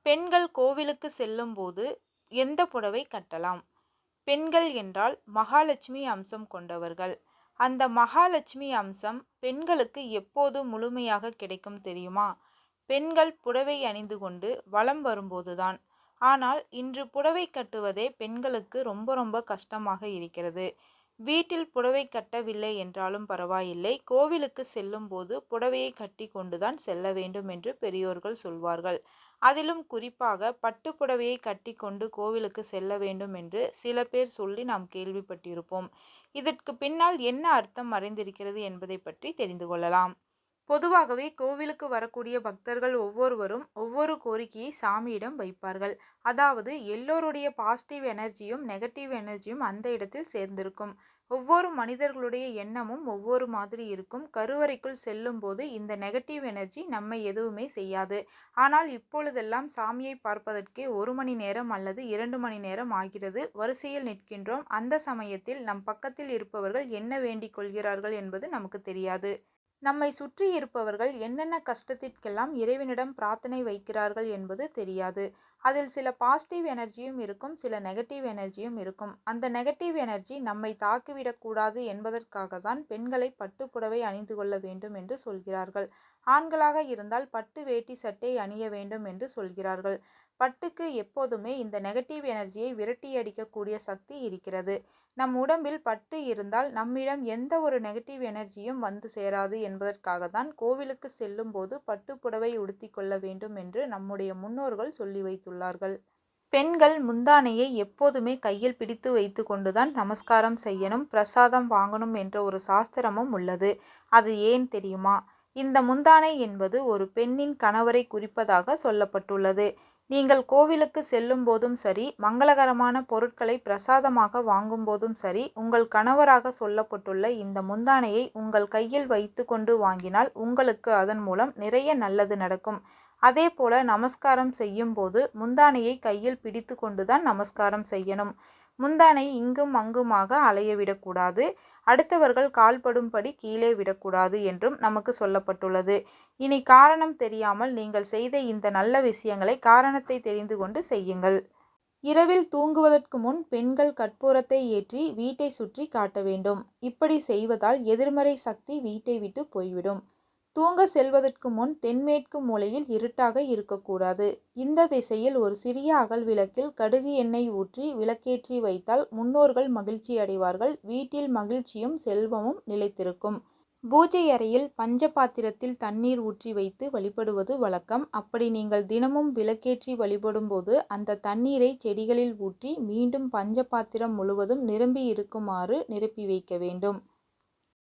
பெண்கள் கோவிலுக்கு செல்லும்போது எந்த புடவை கட்டலாம்? பெண்கள் என்றால் மகாலட்சுமி அம்சம் கொண்டவர்கள். அந்த மகாலட்சுமி அம்சம் பெண்களுக்கு எப்போது முழுமையாக கிடைக்கும் தெரியுமா? பெண்கள் புடவை அணிந்து கொண்டு வலம் வரும்போதுதான். ஆனால் இன்று புடவை கட்டுவதே பெண்களுக்கு ரொம்ப ரொம்ப கஷ்டமாக இருக்கிறது. வீட்டில் புடவை கட்டவில்லை என்றாலும் பரவாயில்லை, கோவிலுக்கு செல்லும்போது புடவையை கட்டி கொண்டுதான் செல்ல வேண்டும் என்று பெரியோர்கள் சொல்வார்கள். அதிலும் குறிப்பாக பட்டு புடவையை கட்டி கொண்டு கோவிலுக்கு செல்ல வேண்டும் என்று சில பேர் சொல்லி நாம் கேள்விப்பட்டிருப்போம். இதற்கு பின்னால் என்ன அர்த்தம் மறைந்திருக்கிறது என்பதை பற்றி தெரிந்து கொள்ளலாம். பொதுவாகவே கோவிலுக்கு வரக்கூடிய பக்தர்கள் ஒவ்வொருவரும் ஒவ்வொரு கோரிக்கையை சாமியிடம் வைப்பார்கள். அதாவது எல்லோருடைய பாசிட்டிவ் எனர்ஜியும் நெகட்டிவ் எனர்ஜியும் அந்த இடத்தில் சேர்ந்திருக்கும். ஒவ்வொரு மனிதர்களுடைய எண்ணமும் ஒவ்வொரு மாதிரி இருக்கும். கருவறைக்குள் செல்லும் போது இந்த நெகட்டிவ் எனர்ஜி நம்மை எதுவுமே செய்யாது. ஆனால் இப்பொழுதெல்லாம் சாமியை பார்ப்பதற்கே 1 மணி நேரம் அல்லது 2 மணி நேரம் ஆகிறது. வரிசையில் நிற்கின்றோம். அந்த சமயத்தில் நம் பக்கத்தில் இருப்பவர்கள் என்ன வேண்டிக் கொள்கிறார்கள் என்பது நமக்கு தெரியாது. நம்மை சுற்றி இருப்பவர்கள் என்னென்ன கஷ்டத்திற்கெல்லாம் இறைவனிடம் பிரார்த்தனை வைக்கிறார்கள் என்பது தெரியாது. அதில் சில பாசிட்டிவ் எனர்ஜியும் இருக்கும், சில நெகட்டிவ் எனர்ஜியும் இருக்கும். அந்த நெகட்டிவ் எனர்ஜி நம்மை தாக்கிவிடக்கூடாது என்பதற்காக தான் பெண்களை பட்டு புடவை அணிந்து கொள்ள வேண்டும் என்று சொல்கிறார்கள். ஆண்களாக இருந்தால் பட்டு வேட்டி சட்டை அணிய வேண்டும் என்று சொல்கிறார்கள். பட்டுக்கு எப்போதுமே இந்த நெகட்டிவ் எனர்ஜியை விரட்டி அடிக்கக்கூடிய சக்தி இருக்கிறது. நம் உடம்பில் பட்டு இருந்தால் நம்மிடம் எந்த ஒரு நெகட்டிவ் எனர்ஜியும் வந்து சேராது என்பதற்காக தான் கோவிலுக்கு செல்லும் போது பட்டு புடவை உடுத்தி கொள்ள வேண்டும் என்று நம்முடைய முன்னோர்கள் சொல்லி வைத்துள்ளார்கள். பெண்கள் முந்தானையை எப்போதுமே கையில் பிடித்து வைத்து கொண்டுதான் நமஸ்காரம் செய்யணும், பிரசாதம் வாங்கணும் என்ற ஒரு சாஸ்திரமும் உள்ளது. அது ஏன் தெரியுமா? இந்த முந்தானை என்பது ஒரு பெண்ணின் கணவரை குறிப்பதாக சொல்லப்பட்டுள்ளது. நீங்கள் கோவிலுக்கு செல்லும் போதும் சரி, மங்களகரமான பொருட்களை பிரசாதமாக வாங்கும் போதும் சரி, உங்கள் கணவராக சொல்லப்பட்டுள்ள இந்த முந்தானையை உங்கள் கையில் வைத்து கொண்டு வாங்கினால் உங்களுக்கு அதன் மூலம் நிறைய நல்லது நடக்கும். அதே போல நமஸ்காரம் செய்யும் போது முந்தானையை கையில் பிடித்து கொண்டுதான் நமஸ்காரம் செய்யணும். முந்தானை இங்கும் அங்குமாக அலைய விடக்கூடாது, அடுத்தவர்கள் கால்படும்படி கீழே விடக்கூடாது என்றும் நமக்கு சொல்லப்பட்டுள்ளது. இனி காரணம் தெரியாமல் நீங்கள் செய்த இந்த நல்ல விஷயங்களை காரணத்தை தெரிந்து கொண்டு செய்யுங்கள். இரவில் தூங்குவதற்கு முன் பெண்கள் கற்பூரத்தை ஏற்றி வீட்டை சுற்றி காட்ட வேண்டும். இப்படி செய்வதால் எதிர்மறை சக்தி வீட்டை விட்டு போய்விடும். தூங்க செல்வதற்கு முன் தென்மேற்கு மூலையில் இருட்டாக இருக்கக்கூடாது. இந்த திசையில் ஒரு சிறிய அகல் விளக்கில் கடுகு எண்ணெய் ஊற்றி விளக்கேற்றி வைத்தால் முன்னோர்கள் மகிழ்ச்சி அடைவார்கள். வீட்டில் மகிழ்ச்சியும் செல்வமும் நிலைத்திருக்கும். பூஜை அறையில் பஞ்ச பாத்திரத்தில் தண்ணீர் ஊற்றி வைத்து வழிபடுவது வழக்கம். அப்படி நீங்கள் தினமும் விளக்கேற்றி வழிபடும் போது அந்த தண்ணீரை செடிகளில் ஊற்றி மீண்டும் பஞ்ச பாத்திரம் முழுவதும் நிரம்பி இருக்குமாறு நிரப்பி வைக்க வேண்டும்.